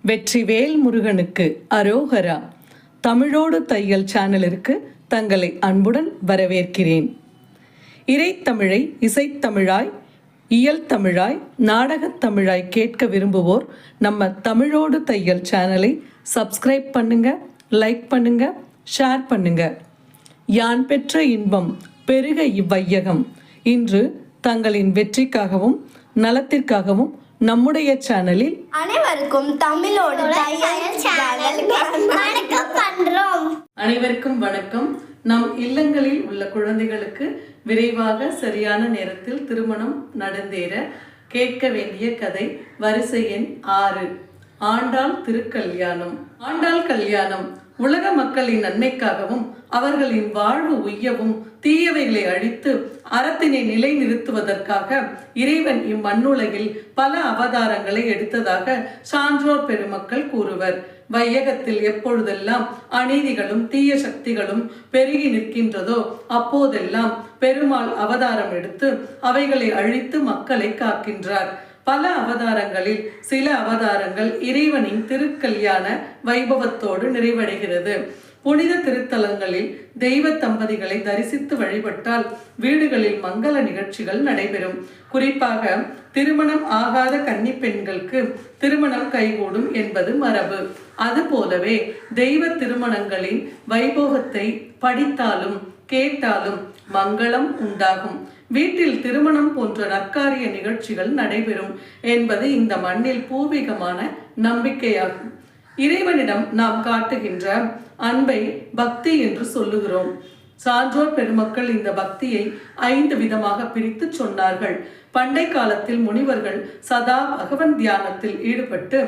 வெற்றிவேல் முருகனுக்கு அரோகரா. தமிழோடு தையல் சேனலிற்கு தங்களை அன்புடன் வரவேற்கிறேன். இறைத்தமிழை இசைத்தமிழாய், இயல் தமிழாய், நாடகத் தமிழாய் கேட்க விரும்புவோர் நம்ம தமிழோடு தையல் சேனலை சப்ஸ்கிரைப் பண்ணுங்க, லைக் பண்ணுங்க, ஷேர் பண்ணுங்க. யான் பெற்ற இன்பம் பெருக இவ்வையகம். இன்று தங்களின் வெற்றிக்காகவும் நலத்திற்காகவும் நம்முடைய சேனலில் அனைவருக்கும் தமிழோடு தையல் சேனலுக்கு வணக்கம் பண்றோம். அனைவருக்கும் வணக்கம். நம் இல்லங்களில் உள்ள குழந்தைகளுக்கு விரைவாக சரியான நேரத்தில் திருமணம் நடந்தேற கேட்க வேண்டிய கதை வரிசை எண் 6. ஆண்டாள் திருக்கல்யாணம். ஆண்டாள் கல்யாணம் உலக மக்களின் நன்மைக்காகவும் அவர்களின் வாழ்வு உய்யவும் தீயவைகளை அழித்து அறத்தினை நிலைநிறுத்துவதற்காக இறைவன் இம்மண்ணுலகில் பல அவதாரங்களை எடுத்ததாக சான்றோர் பெருமக்கள் கூறுவர். வையகத்தில் எப்பொழுதெல்லாம் அநீதிகளும் தீய சக்திகளும் பெருகி நிற்கின்றதோ அப்போதெல்லாம் பெருமாள் அவதாரம் எடுத்து அவைகளை அழித்து மக்களை காக்கின்றார். பல அவதாரங்களில் சில அவதாரங்கள் இறைவனின் திருக்கல்யாண வைபவத்தோடு நிறைவடைகிறது. புனித திருத்தலங்களில் தெய்வ தம்பதிகளை தரிசித்து வழிபட்டால் வீடுகளில் மங்கள நிகழ்ச்சிகள் நடைபெறும். குறிப்பாக திருமணம் ஆகாத கன்னி பெண்களுக்கு திருமணம் கைகூடும் என்பது மரபு. அதுபோலவே தெய்வ திருமணங்களின் வைபோகத்தை படித்தாலும் கேட்டாலும் மங்களம் உண்டாகும். வீட்டில் திருமணம் போன்ற நற்காரிய நிகழ்ச்சிகள் நடைபெறும் என்பது இந்த மண்ணில் பூர்வீகமான நம்பிக்கையாகும். இறைவனிடம் நாம் காட்டுகின்ற அன்பை பக்தி என்று சொல்லுகிறோம். சான்றோர் பெருமக்கள் இந்த பக்தியை 5 விதமாக பிரித்து சொன்னார்கள். பண்டை காலத்தில் முனிவர்கள் சதா பகவன் தியானத்தில் ஈடுபட்டு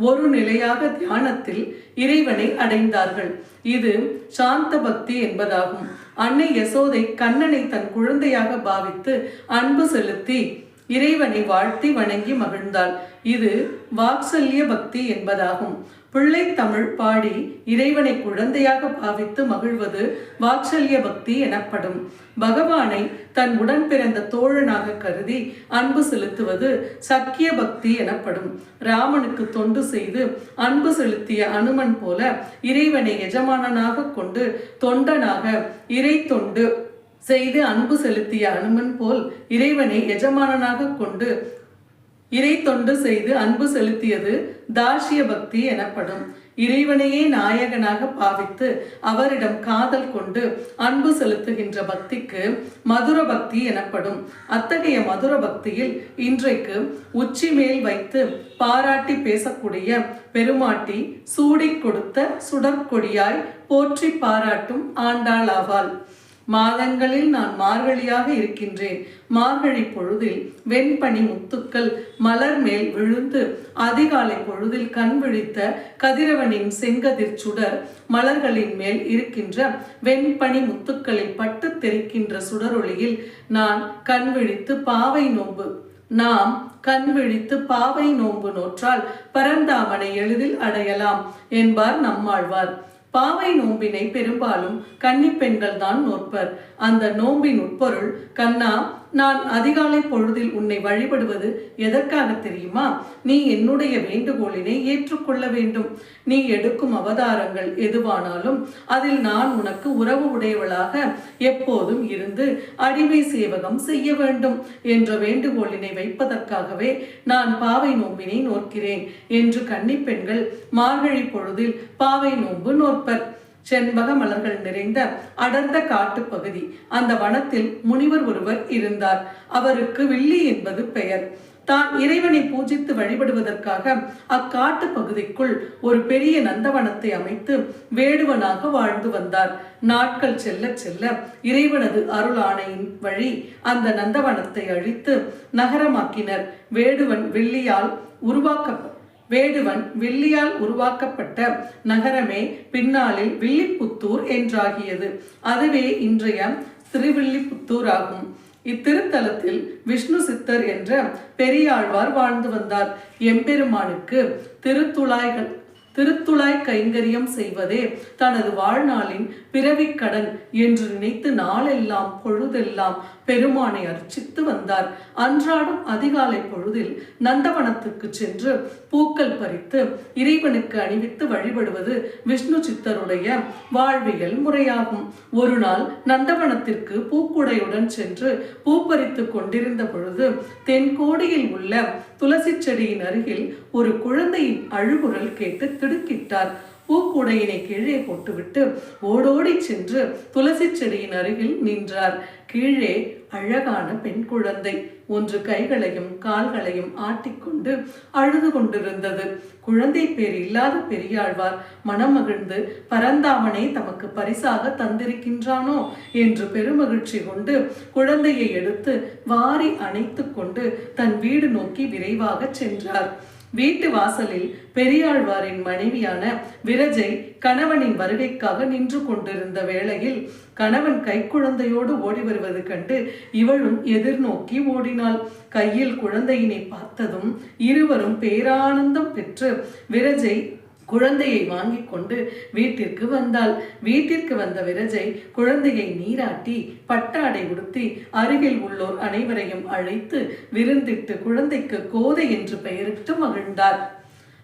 ஒரு நிலையாக தியானத்தில் இறைவனை அடைந்தார்கள். இது சாந்த பக்தி என்பதாகும். அன்னை யசோதை கண்ணனை தன் குழந்தையாக பாவித்து அன்பு செலுத்தி இறைவனை வாழ்த்தி வணங்கி மகிழ்ந்தாள். இது வாத்சல்ய பக்தி என்பதாகும். பிள்ளை தமிழ் பாடி இறைவனை குழந்தையாக பாவித்து மகிழ்வது வாத்சல்ய பக்தி எனப்படும். பகவானை தன் உடன் பிறந்த தோழனாக கருதி அன்பு செலுத்துவது சக்கிய பக்தி எனப்படும். ராமனுக்கு தொண்டு செய்து அன்பு செலுத்திய அனுமன் போல இறைவனை எஜமானனாக கொண்டு தொண்டனாக இறை தொண்டு செய்து அன்பு செலுத்திய அனுமன் போல் இறைவனை எஜமானனாக கொண்டு இறை தொண்டு செய்து அன்பு செலுத்தியது தாசிய பக்தி எனப்படும். இறைவனையே நாயகனாக பாவித்து அவரிடம் காதல் கொண்டு அன்பு செலுத்துகின்ற பக்திக்கு மதுர பக்தி எனப்படும். அத்தகைய மதுர பக்தியில் இன்றைக்கு உச்சி மேல் வைத்து பாராட்டி பேசக்கூடிய பெருமாட்டி சூடி கொடுத்த சுடற்கொடியாய் போற்றி பாராட்டும் ஆண்டாள் ஆவாள். மாதங்களில் நான் மார்கழியாக இருக்கின்றேன். மார்கழி பொழுதில் வெண்பனி முத்துக்கள் மலர் மேல் விழுந்து அதிகாலை பொழுதில் கண் விழித்த கதிரவனின் செங்கதிர் சுடர் மலர்களின் மேல் இருக்கின்ற வெண்பனி முத்துக்களில் பட்டு தெரிக்கின்ற சுடரொளியில் நான் கண் விழித்து பாவை நோன்பு நாம் கண் விழித்து பாவை நோன்பு நோற்றால் பரந்தாமனை எளிதில் அடையலாம் என்பார் நம்மாழ்வார். பாவை நோம்பினை பெரும்பாலும் கன்னி பெண்கள் தான் நோற்பர். அந்த நோம்பின் உட்பொருள், கண்ணா, நான் அதிகாலை பொழுதில் உன்னை வழிபடுவது எதற்காக தெரியுமா? நீ என்னுடைய வேண்டுகோளினை ஏற்றுக்கொள்ள வேண்டும். நீ எடுக்கும் அவதாரங்கள் எதுவானாலும் அதில் நான் உனக்கு உறவு உடையவளாக எப்போதும் இருந்து அடிமை சேவகம் செய்ய வேண்டும் என்ற வேண்டுகோளினை வைப்பதற்காகவே நான் பாவை நோம்பினை நோக்கிறேன் என்று கன்னி பெண்கள் மார்கழி பொழுதில் பாவை நோன்பு நோற்பர். செண்பக மலர்கள் நிறைந்த அடர்ந்த காட்டு பகுதி. அந்த வனத்தில் முனிவர் ஒருவர் இருந்தார். அவருக்கு வில்லி என்பது பெயர். தான் இறைவனை பூஜித்து வழிபடுவதற்காக அக்காட்டு பகுதிக்குள் ஒரு பெரிய நந்தவனத்தை அமைத்து வேடுவனாக வாழ்ந்து வந்தார். நாட்கள் செல்ல செல்ல இறைவனது அருள் ஆணையின் வழி அந்த நந்தவனத்தை அழித்து நகரமாக்கினர். வேடுவன் வெள்ளியால் உருவாக்கப்பட்ட நகரமே பின்னாளில் வில்லிபுத்தூர் என்றாகியது. அதுவே இன்றைய திருவில்லிபுத்தூர் ஆகும். இத்திருத்தலத்தில் விஷ்ணு சித்தர் என்ற பெரியாழ்வார் வாழ்ந்து வந்தார். எம்பெருமானுக்கு திருத்துழாய் கைங்கரியம் செய்வதே தனது வாழ்நாளின் பிறவிக்கடன் என்று நினைத்து நாளெல்லாம் பொழுதெல்லாம் பெருமானை அர்ச்சித்து வந்தார். அன்றாடம் அதிகாலை பொழுதில் நந்தவனத்துக்கு சென்று பூக்கள் பறித்து இறைவனுக்கு அணிவித்து வழிபடுவது விஷ்ணு சித்தருடைய வாழ்வியல் முறையாகும். ஒரு நாள் நந்தவனத்திற்கு பூக்குடையுடன் சென்று பூ பறித்து கொண்டிருந்த பொழுது தென்கோடியில் உள்ள துளசி செடியின் அருகில் ஒரு குழந்தையின் அழுகுரல் கேட்டு திடுக்கிட்டார். பூக்கூடையினை கீழே போட்டுவிட்டு ஓடோடி சென்று துளசி செடியின் அருகில் நின்றார். கீழே அழகான பெண் குழந்தை ஒன்று கைகளையும் கால்களையும் ஆட்டிக்கொண்டு அழுது கொண்டிருந்தது. குழந்தை பேர் இல்லாத பெரியாழ்வார் மனமகிழ்ந்து பரந்தாமனே தமக்கு பரிசாக தந்திருக்கின்றானோ என்று பெருமகிழ்ச்சி கொண்டு குழந்தையை எடுத்து வாரி அணைத்து கொண்டு தன் வீடு நோக்கி விரைவாக சென்றார். வீட்டு வாசலில் பெரியாழ்வாரின் மனைவியான விரஜை கணவனின் வருகைக்காக நின்று கொண்டிருந்த வேளையில் கணவன் கைக்குழந்தையோடு ஓடி வருவது கண்டு இவளும் எதிர்நோக்கி ஓடினாள். கையில் குழந்தையினை பார்த்ததும் இருவரும் பேரானந்தம் பெற்று விரஜை குழந்தையை வாங்கி கொண்டு வீட்டிற்கு வந்தாள். வீட்டிற்கு வந்த விரஜை குழந்தையை நீராட்டி பட்டாடை உடுத்தி அருகில் உள்ளோர் அனைவரையும் அழைத்து விருந்திட்டு குழந்தைக்கு கோதை என்று பெயரிட்டு மகிழ்ந்தார்.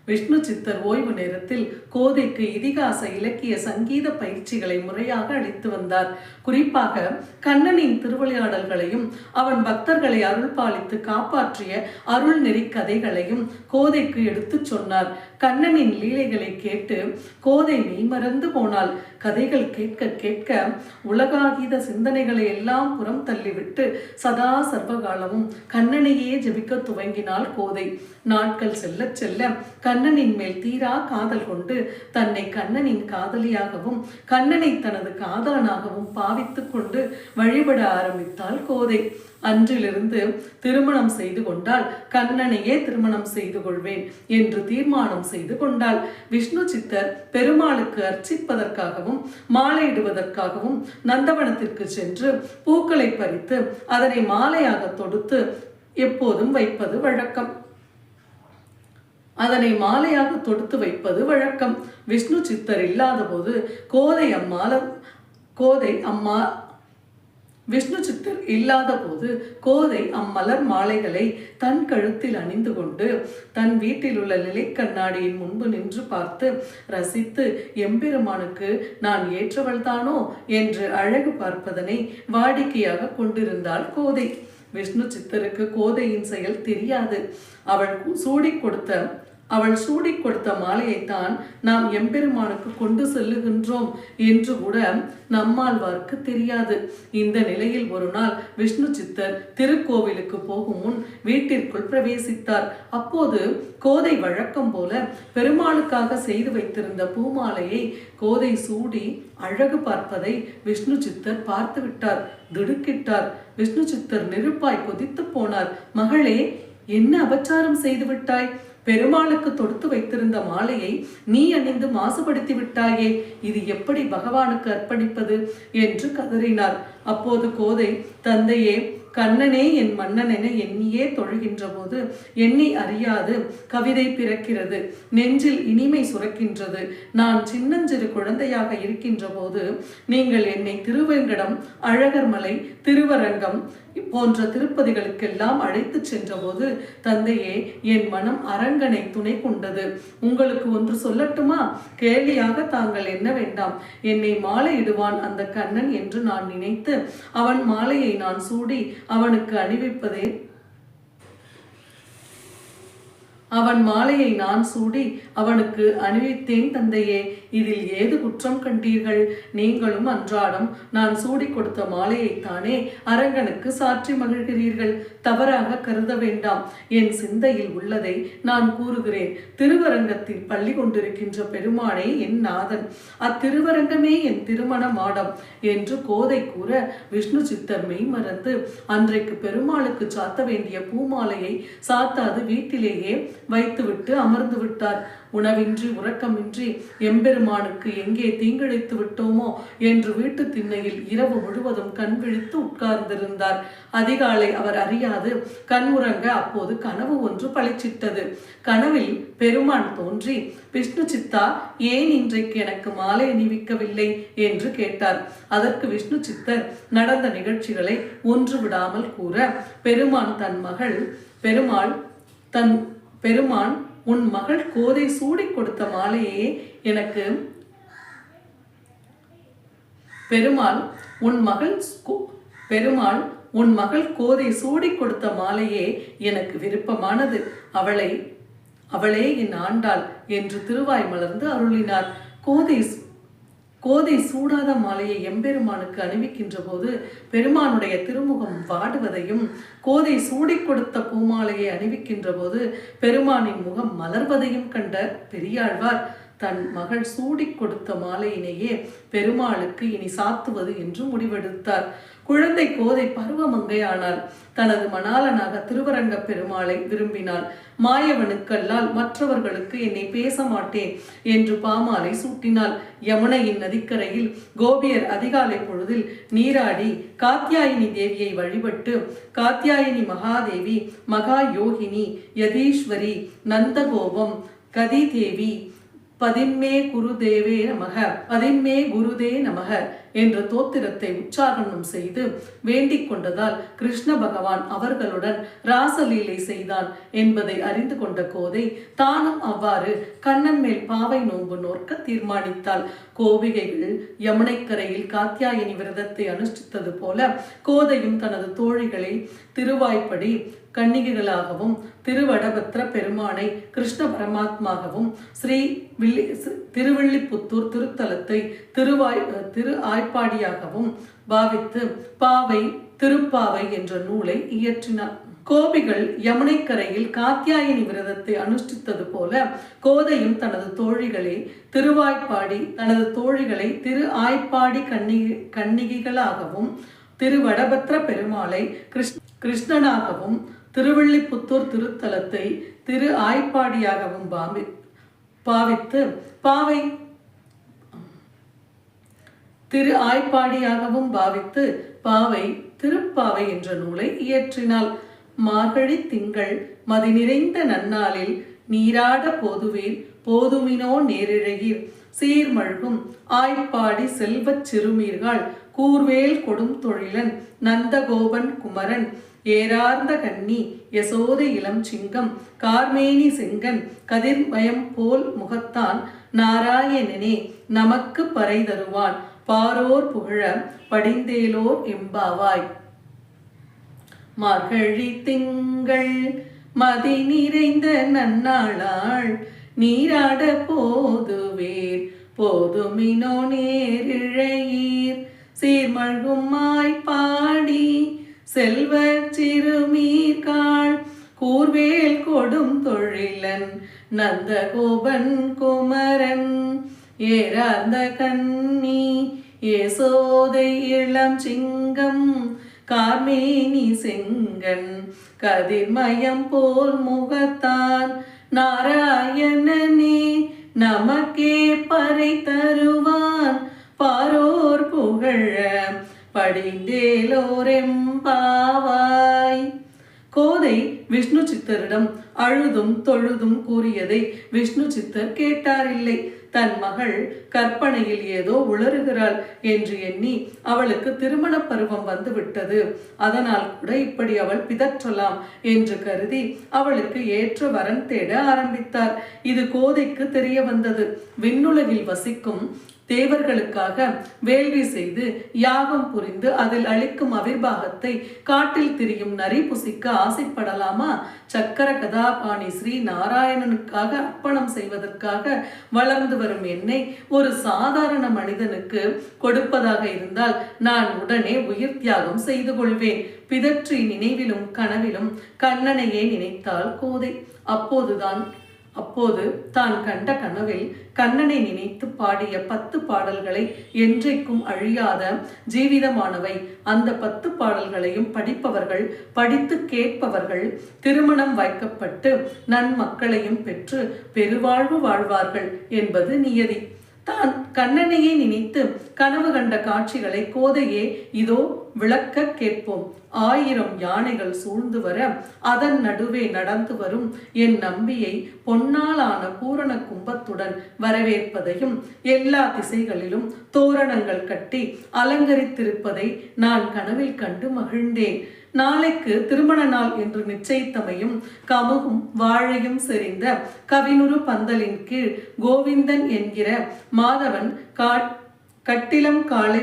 விஷ்ணு சித்தர் ஓய்வு நேரத்தில் கோதைக்கு இதிகாச இலக்கிய சங்கீத பயிற்சிகளை முறையாக அளித்து வந்தார். குறிப்பாக கண்ணனின் திருவிளையாடல்களையும் அவன் பக்தர்களை அருள் பாலித்து காப்பாற்றிய அருள் நெறி கதைகளையும் கோதைக்கு எடுத்து சொன்னார். கண்ணனின் லீலைகளை கேட்டு கோதை மெய்மறந்து போனாள். கதைகள் கேட்க கேட்க உலகாகித சிந்தனைகளை எல்லாம் புறம் தள்ளிவிட்டு சதா சர்வகாலமும் கண்ணனையே ஜெபிக்க துவங்கினாள் கோதை. நாட்கள் செல்ல செல்ல கண்ணனின் மேல் தீரா காதல் கொண்டு தன்னை கண்ணனின் காதலியாகவும் கண்ணனை தனது காதலனாகவும் பாவித்துக் கொண்டு வழிபட ஆரம்பித்தாள் கோதை. அன்றிலிருந்து திருமணம் செய்து கொண்டால் கண்ணனையே திருமணம் செய்து கொள்வேன் என்று தீர்மானம் செய்து கொண்டாள். விஷ்ணு சித்தர் பெருமாளுக்கு அர்ச்சிப்பதற்காகவும் மாலையிடுவதற்காகவும் நந்தவனத்திற்கு சென்று பூக்களை பறித்து அதனை மாலையாக தொடுத்து எப்போதும் வைப்பது வழக்கம். விஷ்ணு சித்தர் இல்லாத போது கோதை அம்மலர் மாலைகளை தன் கழுத்தில் அணிந்து கொண்டு தன் வீட்டில் உள்ள நிலைக்கண்ணாடியின் முன்பு நின்று பார்த்து ரசித்து எம்பெருமானுக்கு நான் ஏற்றவள்தானோ என்று அழகு பார்ப்பதனை வாடிக்கையாக கொண்டிருந்தாள் கோதை. விஷ்ணு சித்தருக்கு கோதையின் செயல் தெரியாது. அவள் சூடி கொடுத்த மாலையைத்தான் நாம் எம்பெருமானுக்கு கொண்டு செல்லுகின்றோம் என்று கூட நம்மாழ்வார்க்கு தெரியாது. இந்த நிலையில் ஒரு நாள் விஷ்ணு சித்தர் திருக்கோவிலுக்கு போகும் முன் வீட்டிற்குள் பிரவேசித்தார். அப்போது கோதை வழக்கம் போல பெருமாளுக்காக செய்து வைத்திருந்த பூமாலையை கோதை சூடி அழகு பார்ப்பதை விஷ்ணு சித்தர் பார்த்து விட்டார். திடுக்கிட்டார். விஷ்ணு சித்தர் நெருப்பாய் கொதித்து போனார். மகளே, என்ன அபச்சாரம் செய்து விட்டாய்? பெருமாளுக்கு தொடுத்து வைத்திருந்த மாலையை நீ அணிந்து மாசுபடுத்தி விட்டாயே, இது எப்படி பகவானுக்கு அர்ப்பணிப்பது என்று கதறினார். அப்போது கோதை, தந்தையே, கண்ணனே என் மன்னன் என எண்ணியே தொழுகின்ற போது என்னை அறியாது கவிதை பிறக்கிறது, நெஞ்சில் இனிமை சுரக்கின்றது. நான் சின்னஞ்சிறு குழந்தையாக இருக்கின்ற போது நீங்கள் என்னை திருவேங்கடம், அழகர்மலை, திருவரங்கம் போன்ற திருப்பதிகளுக்கெல்லாம் அழைத்து சென்ற போது தந்தையே, என் மனம் அரங்கனை துணை கொண்டது. உங்களுக்கு ஒன்று சொல்லட்டுமா? கேலியாக தாங்கள் என்ன வேண்டாம். என்னை மாலையிடுவான் அந்த கண்ணன் என்று நான் நினைத்து அவன் மாலையை நான் சூடி அவனுக்கு அணிவித்தேன் தந்தையே. இதில் ஏது குற்றம் கண்டீர்கள்? நீங்களும் அன்றாடம் நான் சூடி கொடுத்த மாலையைத்தானே அரங்கனுக்கு சாற்றி மகிழ்கிறீர்கள். தவறாக கருத வேண்டாம். என் சிந்தையில் உள்ளதை நான் கூறுகிறேன். திருவரங்கத்தில் பள்ளி கொண்டிருக்கின்ற பெருமானே என் நாதன், அத்திருவரங்கமே என் திருமண மாடம் என்று கோதை கூற விஷ்ணு சித்தர் மெய் மறந்து அன்றைக்கு பெருமாளுக்கு சாத்த வேண்டிய பூமாலையை சாத்தாது வீட்டிலேயே வைத்துவிட்டு அமர்ந்து விட்டார். உணவின்றி உறக்கமின்றி எம்பெருமானுக்கு எங்கே தீங்கிழைத்து விட்டோமோ என்று வீட்டு திண்ணையில் இரவு முழுவதும் கண் விழித்து உட்கார்ந்திருந்தார். அதிகாலை அவர் அறியாது கண் உறங்க அப்போது கனவு ஒன்று பளிச்சிட்டது. கனவில் பெருமான் தோன்றி, விஷ்ணு சித்தா, ஏன் இன்றைக்கு எனக்கு மாலை அணிவிக்கவில்லை என்று கேட்டார். அதற்கு விஷ்ணு சித்தர் நடந்த நிகழ்ச்சிகளை ஒன்று விடாமல் கூற, பெருமான் உன் மகள் கோதை சூடி கொடுத்த மாலையே எனக்கு உன் மகள் கோதை சூடி கொடுத்த மாலையே எனக்கு விருப்பமானது. அவளே என் ஆண்டாள் என்று திருவாய் மலர்ந்து அருளினார். கோதை சூடாத மாலையை எம்பெருமானுக்கு அணிவிக்கின்ற போது பெருமானுடைய திருமுகம் வாடுவதையும், கோதை சூடி கொடுத்த பூமாலையை அணிவிக்கின்ற போது பெருமானின் முகம் மலர்வதையும் கண்ட பெரியாழ்வார் தன் மகள் சூடி கொடுத்த மாலையினையே பெருமாளுக்கு இனி சாத்துவது என்று முடிவெடுத்தார். குழந்தை கோதை பருவமங்கையானாள். தனது மணாளனாக திருவரங்க பெருமாளை விரும்பினாள். மாயவனுக்கல்லால் மற்றவர்களுக்கு என்னை பேச மாட்டேன் என்று பாமாலை சூட்டினாள். யமுனையின் நதிக்கரையில் கோபியர் அதிகாலை பொழுதில் நீராடி காத்யாயினி தேவியை வழிபட்டு, காத்யாயினி மகாதேவி, மகா யோகினி, யதீஸ்வரி, நந்தகோபம், கதி தேவி, பதின்மே குருதே நமக என்ற தோத்திரத்தை உச்சாரணம் செய்து வேண்டிக் கொண்டதால் கிருஷ்ண பகவான் அவர்களுடன் ராசலீலை செய்தான் என்பதை அறிந்து கொண்ட கோதை தானும் அவ்வாறு கண்ணன் மேல் பாவை நோன்பு நோக்க தீர்மானித்தாள். கோபிகைகள் யமுனைக்கரையில் காத்யாயினி விரதத்தை அனுஷ்டித்தது போல கோதையும் தனது தோழிகளை திருவாய்ப்படி கன்னிகைகளாகவும், திருவடபத்திர பெருமானை கிருஷ்ண பரமாத்மாகவும், திருவில்லிபுத்தூர் திருத்தலத்தை திரு ஆய்ப்பாடியாகவும் பாவித்து திருப்பாவை என்ற நூலை இயற்றினார். கோபிகள் யமுனைக்கரையில் காத்யாயினி விரதத்தை அனுஷ்டித்தது போல கோதையும் தனது தோழிகளை திரு ஆய்ப்பாடி கன்னிகைகளாகவும், திருவடபத்திர பெருமாளை கிருஷ்ணனாகவும், திருவில்லிபுத்தூர் திருத்தலத்தை திரு ஆய்ப்பாடியாகவும் பாவித்து திருப்பாவை என்ற நூலை இயற்றினாள். மார்கழி திங்கள் மதி நிறைந்த நன்னாளில் நீராட போதுமினோ நேரிழையீர் சீர்மழ்கும் ஆய்ப்பாடி செல்வச் சிறுமீர்கள் கூர்வேல் கொடும் தொழிலன் நந்தகோபன் குமரன் ஏரார்ந்த கன்னி யசோதை இளம் சிங்கம் கார்மேனி செங்கன் கதிர்மயம் போல் முகத்தான் நாராயணனே நமக்கு பறை தருவான் பாரோர் புகழ படிந்தேலோர் எம்பாவாய். மார்கழி திங்கள் மதி நிறைந்த நன்னாளாள் நீராட போதுமினோ நேரிழையீர் சீர்மழ்கும் ஆய்ப்பாடி செல்வ சிறுமீர்காள் கூர்வேல் கொடும் தொழிலன் நந்தகோபன் குமரன் ஏரார்ந்த கன்னி யசோதை இளம் சிங்கம் கார்மேனி செங்கன் கதிர்மயம் போல் முகத்தான் நாராயணனே நமக்கே பறை தருவான் பாரோர் புகழ படிந்தேலோரெம்பாவாய். கோதை விஷ்ணு சித்தரிடம் அழுதும் தொழுதும் கூறியதை விஷ்ணு சித்தர் கேட்டாரில்லை. தன் மகள் கற்பனையில் ஏதோ உளறுகிறாள் என்று எண்ணி அவளுக்கு திருமண பருவம் வந்துவிட்டது, அதனால் கூட இப்படி அவள் பிதற்றலாம் என்று கருதி அவளுக்கு ஏற்ற வரன் தேட ஆரம்பித்தார். இது கோதைக்கு தெரிய வந்தது. விண்ணுலகில் வசிக்கும் தேவர்களுக்காக வேள்வி செய்து யாகம் புரிந்து அதில் அளிக்கும் அவிர்வாகத்தை காட்டில் திரியும் நரி புசிக்க ஆசைப்படலாமா? சக்கர கதாபாணி ஸ்ரீ நாராயணனுக்காக அர்ப்பணம் செய்வதற்காக வளர்ந்து வரும் என்னை ஒரு சாதாரண மனிதனுக்கு கொடுப்பதாக இருந்தால் நான் உடனே உயிர் தியாகம் செய்து கொள்வேன். பிதற்றி நினைவிலும் கனவிலும் கண்ணனையே நினைத்தாள் கோதை. அப்போது தான் கண்ட கனவில் கண்ணனை நினைத்து பாடிய 10 பாடல்களை என்றைக்கும் அழியாத ஜீவிதமானவை. அந்த 10 பாடல்களையும் படிப்பவர்கள், படித்து கேட்பவர்கள் திருமணம் வைக்கப்பட்டு நன்மக்களையும் பெற்று பெருவாழ்வு வாழ்வார்கள் என்பது நியதி. தான் கண்ணனையே நினைத்து கனவு கண்ட காட்சிகளை கோதையே இதோ விளக்க கேட்போம். 1000 யானைகள் சூழ்ந்து வர அதன் நடுவே நடந்து வரும் என் நம்பியை பொன்னாலான பூரண கும்பத்துடன் வரவேற்பதையும் எல்லா திசைகளிலும் தோரணங்கள் கட்டி அலங்கரித்திருப்பதை நான் கனவில் கண்டு மகிழ்ந்தேன். நாளைக்கு திருமண நாள் என்று நிச்சயித்தமையும் கமுகும் வாழையும் செறிந்த கவினுரு பந்தலின் கீழ் கோவிந்தன் என்கிற மாதவன் கட்டிலம் காலை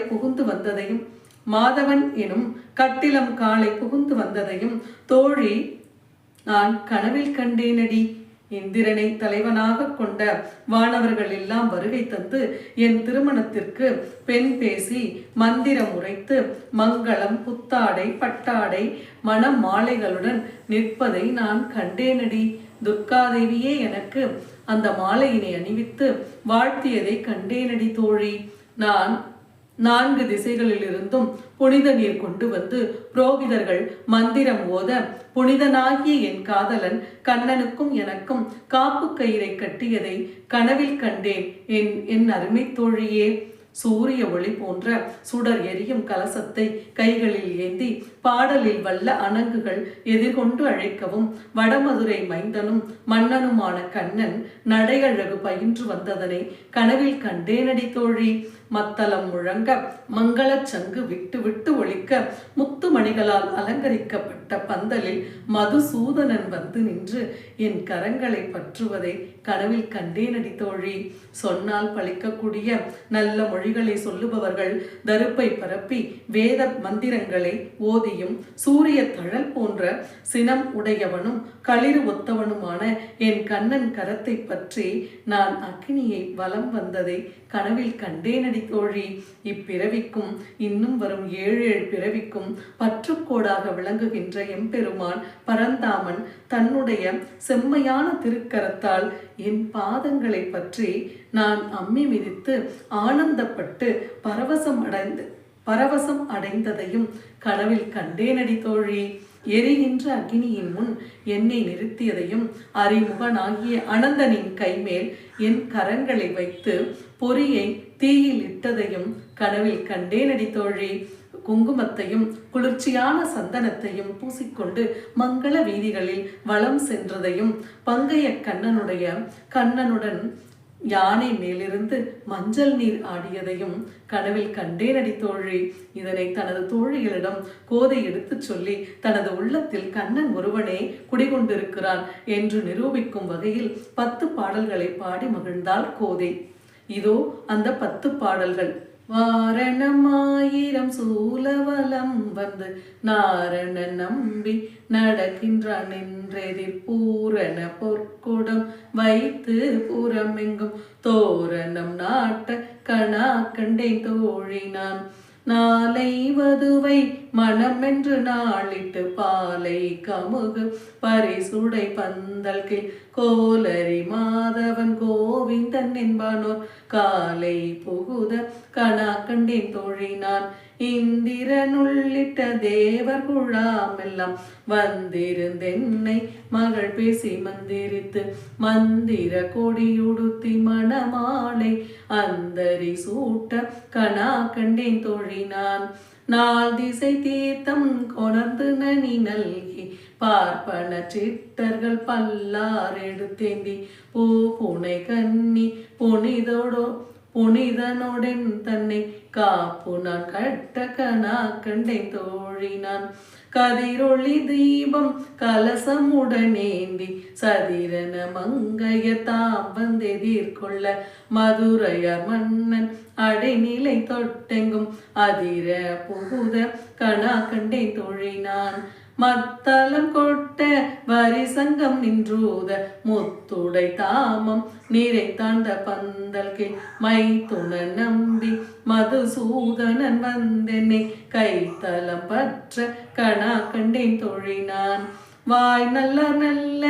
புகுந்து வந்ததையும் தோழி நான் கனவில் கண்டேனடி. இந்திரனை தலைவனாக கொண்ட வானவர்கள் எல்லாம் வருகை தந்து என் திருமணத்திற்கு பெண் பேசி மந்திரம் உரைத்து மங்களம், புத்தாடை, பட்டாடை, மண மாலைகளுடன் நிற்பதை நான் கண்டேனடி. துர்காதேவியே எனக்கு அந்த மாலையினை அணிவித்து வாழ்த்தியதை கண்டேனடி தோழி. நான் 4 திசைகளில் இருந்தும் புனித நீர் கொண்டு வந்து புரோகிதர்கள் மந்திரம் ஓத புனிதனாகிய என் காதலன் கண்ணனுக்கும் எனக்கும் காப்பு கயிறை கட்டியதை கனவில் கண்டேன் என் அருமை தோழியே. சூரிய ஒளி போன்ற சுடர் எரியும் கலசத்தை கைகளில் ஏந்தி பாடலில் வல்ல அணங்குகள் எதிர்கொண்டு அழைக்கவும் வடமதுரை மைந்தனும் மன்னனுமான கண்ணன் நடையழகு பயின்று வந்ததனை கனவில் கண்டேனடி தோழி. மத்தளம் முழங்க மங்களச் சங்கு விட்டு விட்டு ஒலிக்க முத்து மணிகளால் அலங்கரிக்கப்பட்ட பந்தலில் மதுசூதனன் வந்து நின்று என் கரங்களை பற்றுவதை கனவில் கண்டேனடி தோழி. சொன்னால் பழிக்கக்கூடிய நல்ல மொழிகளை சொல்லுபவர்கள் தருப்பை பரப்பி வேத மந்திரங்களை ஓதியும் சூரிய தழல் போன்ற சினம் உடையவனும் களிறு ஒத்தவனுமான என் கண்ணன் கரத்தை பற்றி நான் அக்னியை வலம் வந்ததை கனவில் கண்டேனடி தோழி. இப்பிறவிக்கும் இன்னும் வரும் 7 பிறவிக்கும் பற்றுக்கோடாக விளங்குகின்ற எம்பெருமான் பரந்தாமன் தன்னுடைய செம்மையான திருக்கரத்தால் என் பாதங்களை பற்றி நான் அம்மி மிதித்து ஆனந்தப்பட்டு பரவசம் அடைந்ததையும் கனவில் கண்டேனடி தோழி. எரிகின்ற அக்னியின் முன் என்னை நிறுத்தியதையும் அறிமுகனாகிய அனந்தனின் கைமேல் என் கரங்களை வைத்து பொறியை தீயில் இட்டதையும் கனவில் கண்டேனடி தோழி. குங்குமத்தையும் குளிர்ச்சியான சந்தனத்தையும் பூசிக்கொண்டு மங்கள வீதிகளில் வலம் சென்றதையும் பங்கைய கண்ணனுடன் யானை மேலிருந்து மஞ்சள் நீர் ஆடியதையும் கனவில் கண்டேனடி தோழி. இதனை தனது தோழிகளிடம் கோதை எடுத்துச் சொல்லி தனது உள்ளத்தில் கண்ணன் ஒருவனே குடிகொண்டிருக்கிறான் என்று நிரூபிக்கும் வகையில் 10 பாடல்களை பாடி மகிழ்ந்தாள் கோதை. இதோ அந்த 10 பாடல்கள். வாரணம் 1000 சூலவலம் வந்து நாரண நம்பி நடக்கின்றான் என்றெதிர் பூரண பொற்கொடம் வைத்து புறமெங்கும் தோரணம் நாட்ட கணா கண்டேன் தோழி நான். நாளை வதுவை மனமென்று நாளிட்டு பாலை கமுகு பரிசுடை பந்தல் கீழ் கோலரி மாதவன் கோவிந்தன் என்பானோர் காலை புகுத கணா கண்டேன் தோழி நான். இந்திரனுள்ளிட்ட தேவர் குழாமெல்லாம் வந்திருந்தென்னை மகள் பேசி மந்திரித்து மந்திர கொடியுடுத்தி மணமாலை அந்தரி சூட்ட கணா கண்டேன் தோழி நான். நாள் திசை தீர்த்தம் கொணர்ந்து நனி நல்கி பார்ப்பன சித்தர்கள் பல்லார் எடுத்தேந்தி பூ புனை கன்னி புனிதனோடன் தன்னை காப்பு நான் கட்ட கணா கண்டேன் தோழி நான். கதிரொளி தீபம் கலசமுடனேந்தி சதிரன மங்கைய தாம் வந்தெதிர்கொள்ள மதுரையர் மன்னன் அடைநிலை தொட்டெங்கும் அதிர புகுத கணா கண்டேன் தோழி நான். மத்தளம் கொட்ட வரிசங்கம் நின்றூத முத்துடை தாமம் நிறைத்தாண்ட பந்தல் கீழ் மைத்துண நம்பி மதுசூதனன் வந்தென்னை கைத்தலம் பற்ற கணா கண்டேன் தோழி நான். வாய் நல்லார் நல்ல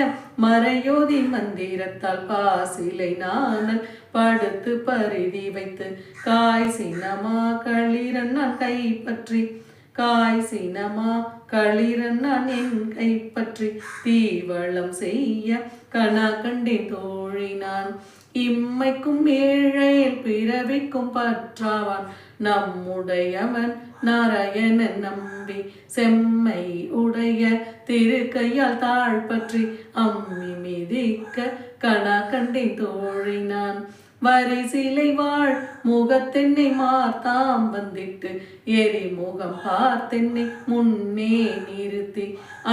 மறையோதி மந்திரத்தால் பாசிலை நானல் படுத்து பரிதி வைத்து காய் சினமா களிரன் நான் கைப்பற்றி காய் சினமா களிரன் நான் என் கைப்பற்றி தீவளம் செய்ய கனா கண்டேன் தோழினான். இம்மைக்கும் ஏழையில் பிறவிக்கும் பற்றாவான் நம்முடையவன் நாராயணன் நம்பி செம்மை உடைய திருக்கையால் தாழ்பற்றி அம்மி மிதிக்க கனா கண்டேன் தோழினான். வரிசிலை வாழ் முகத்தென்னை மார்த்தாம் வந்திட்டு எரிமுகம் பார்த்தென்னை முன்னே நிறுத்தி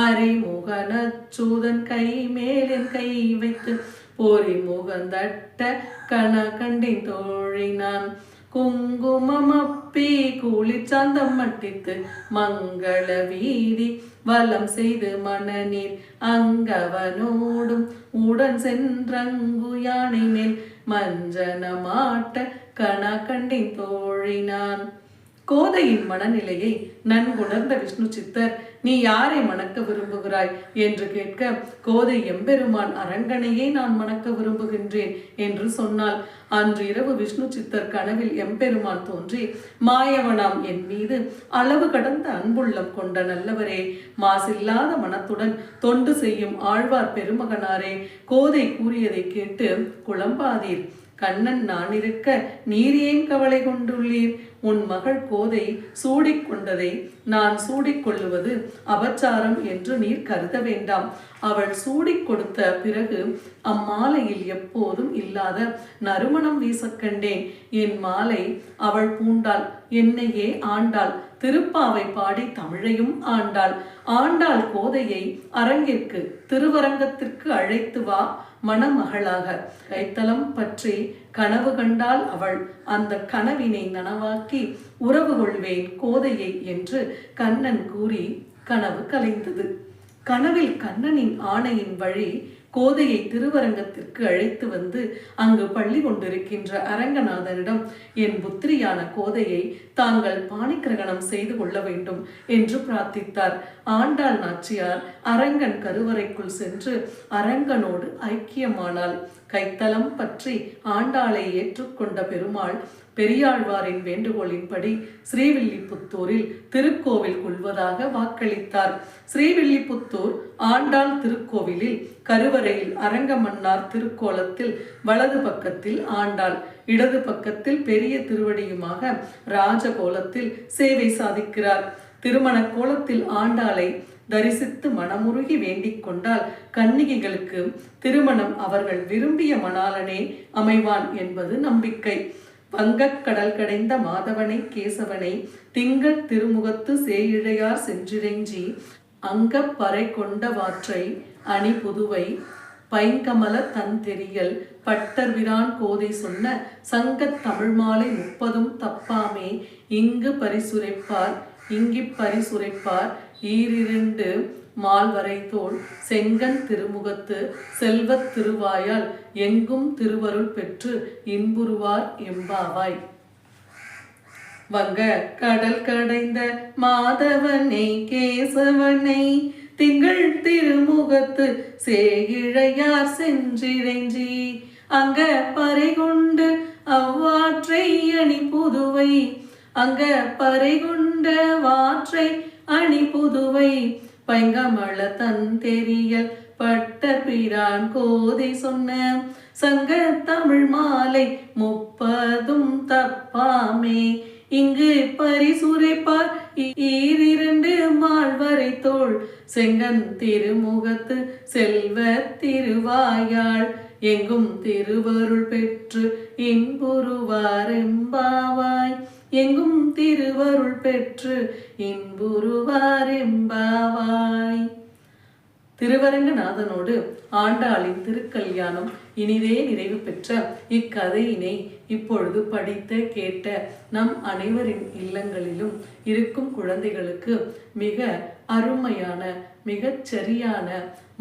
அறிமுகனச்சூதன் கை மேலின் கை வைத்து பொறி முகந்தட்ட கனா கண்டேன் தோழினான். குங்குமம் அப்பி குளிர்ச்சாந்தம் மட்டித்து மங்கள வீதி வலம் செய்து மணநீர் அங்கவனோடும் உடன் சென்றங்கு யானை மேல் மஞ்சனமாட்ட கனா கண்டேன் தோழினான். கோதையின் மனநிலையை நன்குணர்ந்த விஷ்ணு சித்தர், நீ யாரை மணக்க விரும்புகிறாய் என்று கேட்க, கோதை எம்பெருமான் அரங்கனையே நான் மணக்க விரும்புகின்றேன் என்று சொன்னாள். அன்று இரவு விஷ்ணு சித்தர் கனவில் எம்பெருமான் தோன்றி, மாயவனாம் என் மீது அளவு கடந்த அன்புள்ளம் கொண்ட நல்லவரே, மாசில்லாத மனத்துடன் தொண்டு செய்யும் ஆழ்வார் பெருமகனாரே, கோதை கூறியதை கேட்டு குழம்பாதீர். கண்ணன் நான் இருக்க நீர் ஏன் கவலை கொண்டுள்ளீர்? உன் மகள் கோதை சூடிக்கொண்டதை நான் சூடிக்கொள்ளுவது அபச்சாரம் என்று நீர் கருத வேண்டாம். அவள் சூடிக் கொடுத்த பிறகு அம்மாலையில் எப்போதும் இல்லாத நறுமணம் வீசக்கண்டேன். என் மாலை அவள் பூண்டாள், என்னையே ஆண்டாள். திருப்பாவை பாடி தமிழையும் ஆண்டாள். ஆண்டாள் கோதையை அரங்கிற்கு திருவரங்கத்திற்கு அழைத்து வா மணமகளாக. கைத்தலம் பற்றி கனவு கண்டால் அவள் அந்த கனவினை நனவாக்கி உறவு கொள்வேன் கோதையை என்று கண்ணன் கூறி கனவு கலைந்தது. கனவில் கண்ணனின் ஆணையின் வழி கோதையை திருவரங்கத்திற்கு அழைத்து வந்து அங்கு பள்ளி கொண்டிருக்கின்ற அரங்கநாதனிடம், என் புத்திரியான கோதையை தாங்கள் பாணிக்கிரகணம் செய்து கொள்ள வேண்டும் என்று பிரார்த்தித்தார். ஆண்டாள் நாச்சியார் அரங்கன் கருவறைக்குள் சென்று அரங்கனோடு ஐக்கியமானாள். கைத்தலம் பற்றி ஆண்டாளை ஏற்றுக்கொண்ட பெருமாள் பெரியாழ்வாரின் வேண்டுகோளின்படி ஸ்ரீவில்லிபுத்தூரில் திருக்கோவில் கொள்வதாக வாக்களித்தார். ஸ்ரீவில்லிபுத்தூர் ஆண்டாள் திருக்கோவிலில் கருவறையில் அரங்கமன்னார் திருக்கோலத்தில் வலது பக்கத்தில் ஆண்டாள், இடது பக்கத்தில் பெரிய திருவடியுமாக ராஜகோலத்தில் சேவை சாதிக்கிறார். திருமண கோலத்தில் ஆண்டாளை தரிசித்து மனமுருகி வேண்டிக் கொண்டால் கன்னிகைகளுக்கு திருமணம் அவர்கள் விரும்பிய மணாளனே அமைவான் என்பது நம்பிக்கை. வங்கக் கடல் கடைந்த மாதவனை கேசவனை திங்கள் திருமுகத்து சேயிழையார் சென்றிறைஞ்சி அங்கப் பறை கொண்ட வாற்றை அணி புதுவை பைங்கமல தன் தெரியல் பட்டர்விரான் கோதை சொன்ன சங்கத் தமிழ் மாலை 30 தப்பாமே இங்கு பரிசுரைப்பார் இங்கிப் பரிசுரைப்பார் ஈரிரண்டு மால்வரை தோள் செங்கன் திருமுகத்து செல்வத் திருவாயால் எங்கும் திருவருள் பெற்று இன்புறுவார் எம்பாவாய். வங்க கடல் கடைந்த மாதவனை கேசவனை திங்கள் திருமுகத்து சேயிழையார் சென்றிறைஞ்சி அங்க பறை கொண்டு அவ்வாற்றை அணி புதுவை அங்க பறை கொண்ட வாற்றை அணி புதுவை பைங்கமல தன் தெரியல் பட்டர்பிரான் கோதை சொன்ன சங்க தமிழ் மாலை 30 தப்பாமே இங்கு பரிசுரைப்பார் ஈரிரண்டு மால்வரை தோள் செங்கன் திருமுகத்து செல்வ திருவாயாள் எங்கும் திருவருள் பெற்று இன்புறுவார் எம்பாவாய் எங்கும் திருவருள் பெற்று இன்புறுவார் எம்பாவாய். திருவரங்கநாதனோடு ஆண்டாளின் திருக்கல்யாணம் இனிதே நிறைவு பெற்ற இக்கதையினை இப்பொழுது படித்த கேட்ட நம் அனைவரின் இல்லங்களிலும் இருக்கும் குழந்தைகளுக்கு மிக அருமையான மிகச் சரியான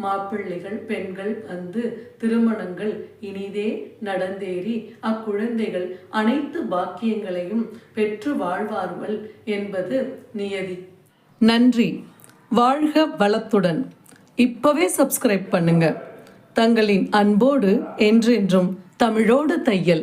மாப்பிள்ளைகள் பெண்கள் வந்து திருமணங்கள் இனிதே நடந்தேறி அக்குழந்தைகள் அனைத்து பாக்கியங்களையும் பெற்று வாழ்வார்கள் என்பது நியதி. நன்றி. வாழ்க வளத்துடன். இப்பவே சப்ஸ்கிரைப் பண்ணுங்க. தங்களின் அன்போடு என்றென்றும் தமிழோடு தையல்.